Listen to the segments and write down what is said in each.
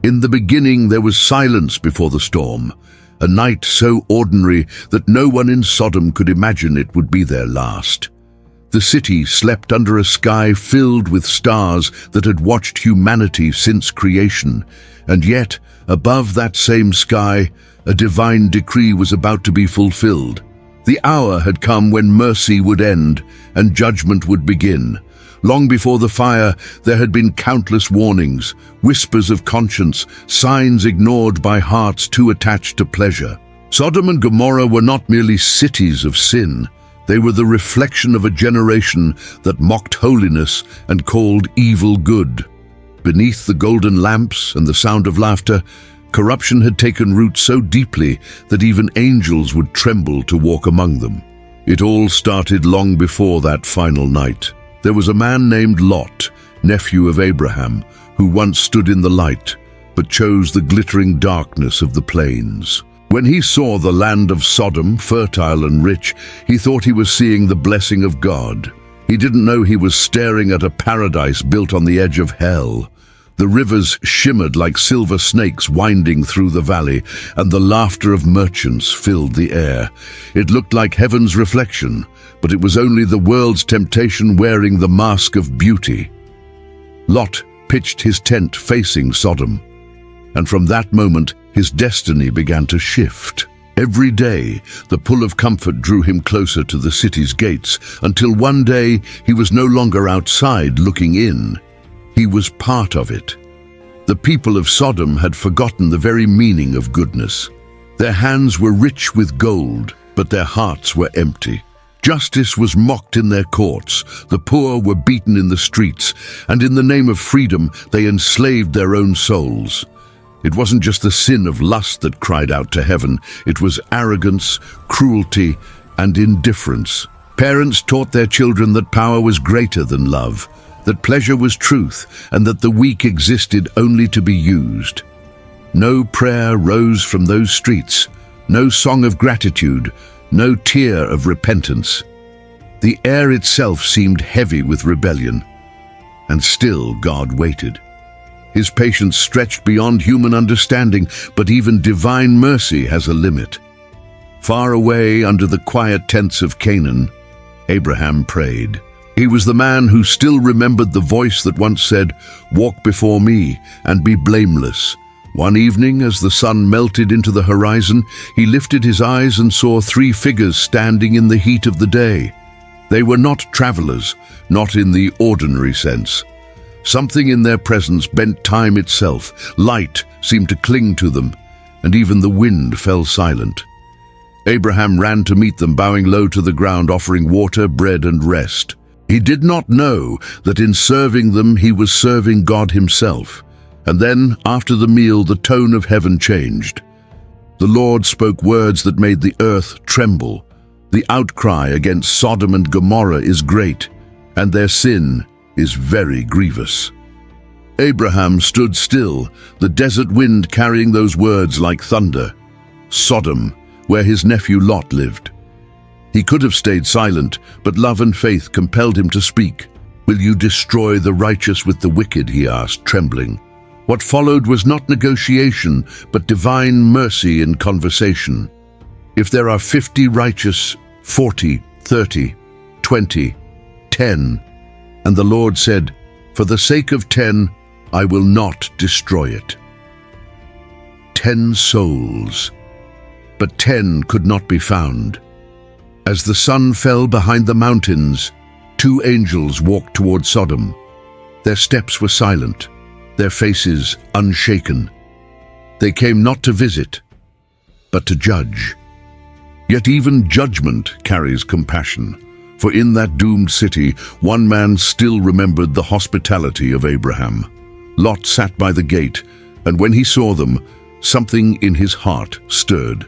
In the beginning there was silence before the storm, a night so ordinary that no one in Sodom could imagine it would be their last. The city slept under a sky filled with stars that had watched humanity since creation, and yet, above that same sky, a divine decree was about to be fulfilled. The hour had come when mercy would end and judgment would begin. Long before the fire, there had been countless warnings, whispers of conscience, signs ignored by hearts too attached to pleasure. Sodom and Gomorrah were not merely cities of sin. They were the reflection of a generation that mocked holiness and called evil good. Beneath the golden lamps and the sound of laughter, corruption had taken root so deeply that even angels would tremble to walk among them. It all started long before that final night. There was a man named Lot, nephew of Abraham, who once stood in the light, but chose the glittering darkness of the plains. When he saw the land of Sodom, fertile and rich, he thought he was seeing the blessing of God. He didn't know he was staring at a paradise built on the edge of hell. The rivers shimmered like silver snakes winding through the valley, and the laughter of merchants filled the air. It looked like heaven's reflection, but it was only the world's temptation wearing the mask of beauty. Lot pitched his tent facing Sodom, and from that moment his destiny began to shift. Every day, the pull of comfort drew him closer to the city's gates, until one day he was no longer outside looking in. He was part of it. The people of Sodom had forgotten the very meaning of goodness. Their hands were rich with gold, but their hearts were empty. Justice was mocked in their courts, the poor were beaten in the streets, and in the name of freedom they enslaved their own souls. It wasn't just the sin of lust that cried out to heaven, it was arrogance, cruelty, and indifference. Parents taught their children that power was greater than love, that pleasure was truth, and that the weak existed only to be used. No prayer rose from those streets, no song of gratitude, no tear of repentance. The air itself seemed heavy with rebellion, and still God waited. His patience stretched beyond human understanding, but even divine mercy has a limit. Far away under the quiet tents of Canaan, Abraham prayed. He was the man who still remembered the voice that once said, "Walk before me and be blameless." One evening, as the sun melted into the horizon, he lifted his eyes and saw three figures standing in the heat of the day. They were not travelers, not in the ordinary sense. Something in their presence bent time itself. Light seemed to cling to them, and even the wind fell silent. Abraham ran to meet them, bowing low to the ground, offering water, bread, and rest. He did not know that in serving them he was serving God himself. And then, after the meal, the tone of heaven changed. The Lord spoke words that made the earth tremble. The outcry against Sodom and Gomorrah is great, and their sin is very grievous. Abraham stood still, the desert wind carrying those words like thunder. Sodom, where his nephew Lot lived. He could have stayed silent, but love and faith compelled him to speak. "Will you destroy the righteous with the wicked?" he asked, trembling. What followed was not negotiation, but divine mercy in conversation. If there are 50 righteous, 40, 30, 20, 10, and the Lord said, "For the sake of 10, I will not destroy it." 10 souls, but 10 could not be found. As the sun fell behind the mountains, 2 angels walked toward Sodom. Their steps were silent, their faces unshaken. They came not to visit, but to judge. Yet even judgment carries compassion, for in that doomed city, one man still remembered the hospitality of Abraham. Lot sat by the gate, and when he saw them, something in his heart stirred.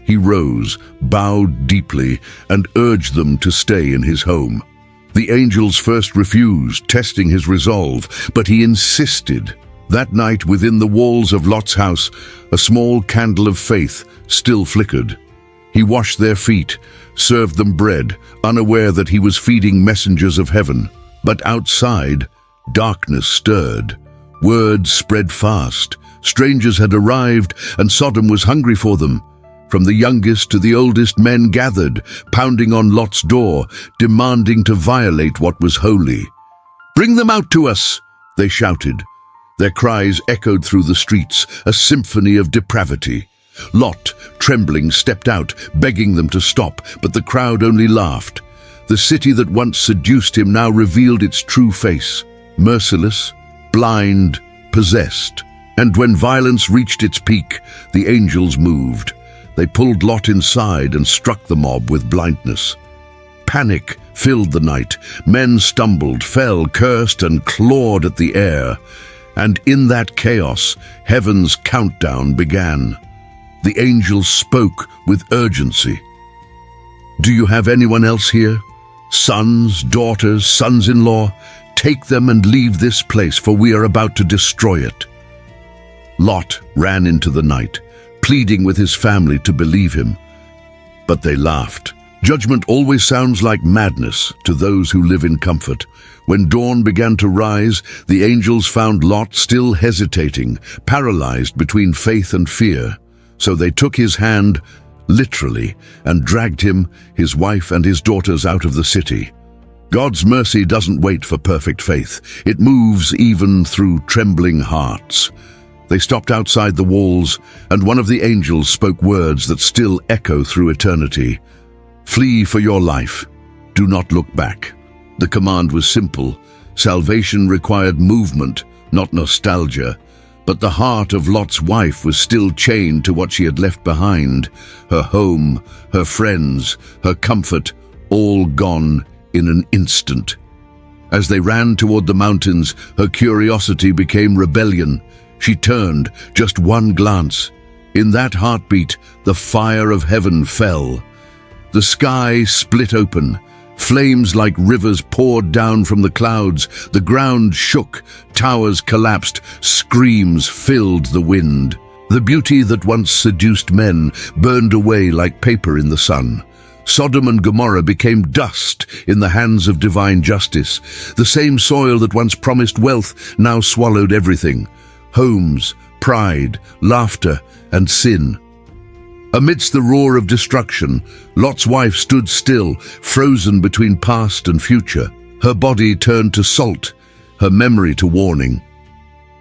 He rose, bowed deeply, and urged them to stay in his home. The angels first refused, testing his resolve, but he insisted. That night, within the walls of Lot's house, a small candle of faith still flickered. He washed their feet, served them bread, unaware that he was feeding messengers of heaven. But outside, darkness stirred. Word spread fast. Strangers had arrived, and Sodom was hungry for them. From the youngest to the oldest, men gathered, pounding on Lot's door, demanding to violate what was holy. "Bring them out to us," they shouted. Their cries echoed through the streets, a symphony of depravity. Lot, trembling, stepped out, begging them to stop, but the crowd only laughed. The city that once seduced him now revealed its true face, merciless, blind, possessed. And when violence reached its peak, the angels moved. They pulled Lot inside and struck the mob with blindness. Panic filled the night. Men stumbled, fell, cursed, and clawed at the air. And in that chaos, heaven's countdown began. The angels spoke with urgency. "Do you have anyone else here? Sons, daughters, sons-in-law? Take them and leave this place, for we are about to destroy it." Lot ran into the night, pleading with his family to believe him. But they laughed. Judgment always sounds like madness to those who live in comfort. When dawn began to rise, the angels found Lot still hesitating, paralyzed between faith and fear. So they took his hand, literally, and dragged him, his wife and his daughters out of the city. God's mercy doesn't wait for perfect faith. It moves even through trembling hearts. They stopped outside the walls, and one of the angels spoke words that still echo through eternity. "Flee for your life. Do not look back." The command was simple. Salvation required movement, not nostalgia. But the heart of Lot's wife was still chained to what she had left behind. Her home, her friends, her comfort, all gone in an instant. As they ran toward the mountains, her curiosity became rebellion. She turned, just one glance. In that heartbeat, the fire of heaven fell. The sky split open. Flames like rivers poured down from the clouds. The ground shook. Towers collapsed. Screams filled the wind. The beauty that once seduced men burned away like paper in the sun. Sodom and Gomorrah became dust in the hands of divine justice. The same soil that once promised wealth now swallowed everything. Homes, pride, laughter, and sin. Amidst the roar of destruction, Lot's wife stood still, frozen between past and future. Her body turned to salt, her memory to warning.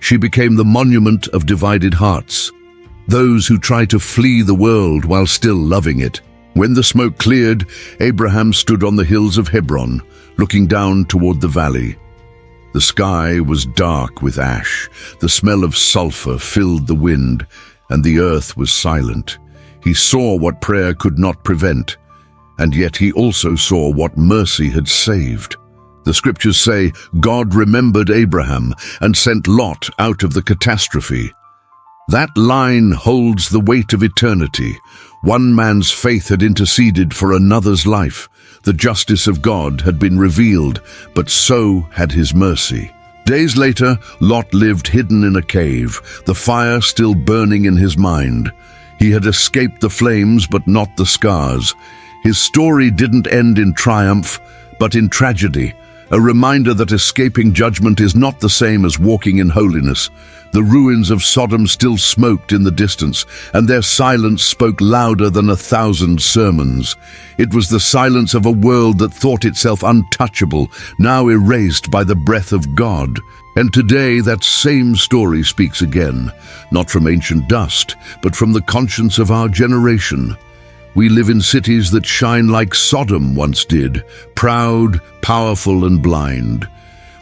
She became the monument of divided hearts, those who try to flee the world while still loving it. When the smoke cleared, Abraham stood on the hills of Hebron, looking down toward the valley. The sky was dark with ash. The smell of sulfur filled the wind, and the earth was silent. He saw what prayer could not prevent, and yet he also saw what mercy had saved. The scriptures say, God remembered Abraham and sent Lot out of the catastrophe. That line holds the weight of eternity. One man's faith had interceded for another's life. The justice of God had been revealed, but so had his mercy. Days later, Lot lived hidden in a cave, the fire still burning in his mind. He had escaped the flames, but not the scars. His story didn't end in triumph, but in tragedy, a reminder that escaping judgment is not the same as walking in holiness. The ruins of Sodom still smoked in the distance, and their silence spoke louder than 1,000 sermons. It was the silence of a world that thought itself untouchable, now erased by the breath of God. And today that same story speaks again, not from ancient dust, but from the conscience of our generation. We live in cities that shine like Sodom once did, proud, powerful, and blind.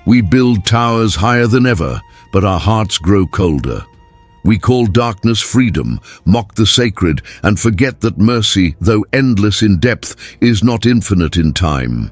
We build towers higher than ever, but our hearts grow colder. We call darkness freedom, mock the sacred, and forget that mercy, though endless in depth, is not infinite in time.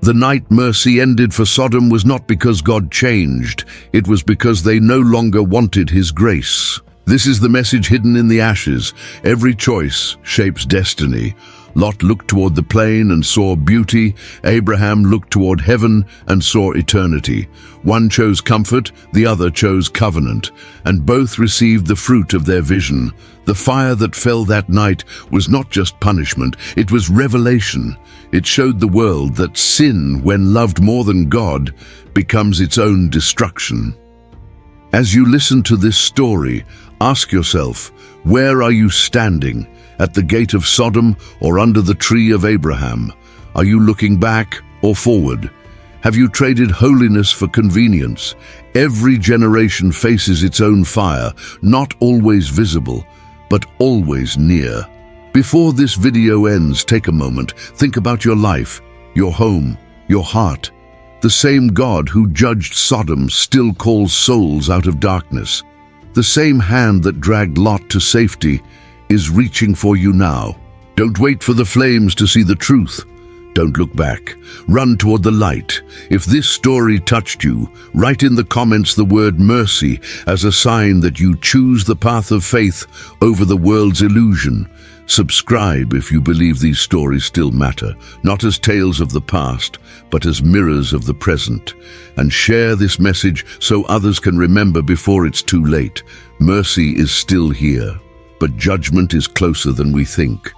The night mercy ended for Sodom was not because God changed, it was because they no longer wanted His grace. This is the message hidden in the ashes. Every choice shapes destiny. Lot looked toward the plain and saw beauty. Abraham looked toward heaven and saw eternity. One chose comfort, the other chose covenant, and both received the fruit of their vision. The fire that fell that night was not just punishment, it was revelation. It showed the world that sin, when loved more than God, becomes its own destruction. As you listen to this story, ask yourself, where are you standing? At the gate of Sodom or under the tree of Abraham? Are you looking back or forward? Have you traded holiness for convenience? Every generation faces its own fire, not always visible, but always near. Before this video ends, take a moment, think about your life, your home, your heart. The same God who judged Sodom still calls souls out of darkness. The same hand that dragged Lot to safety is reaching for you now. Don't wait for the flames to see the truth. Don't look back. Run toward the light. If this story touched you, write in the comments the word mercy as a sign that you choose the path of faith over the world's illusion. Subscribe if you believe these stories still matter, not as tales of the past, but as mirrors of the present. And share this message so others can remember before it's too late. Mercy is still here, but judgment is closer than we think.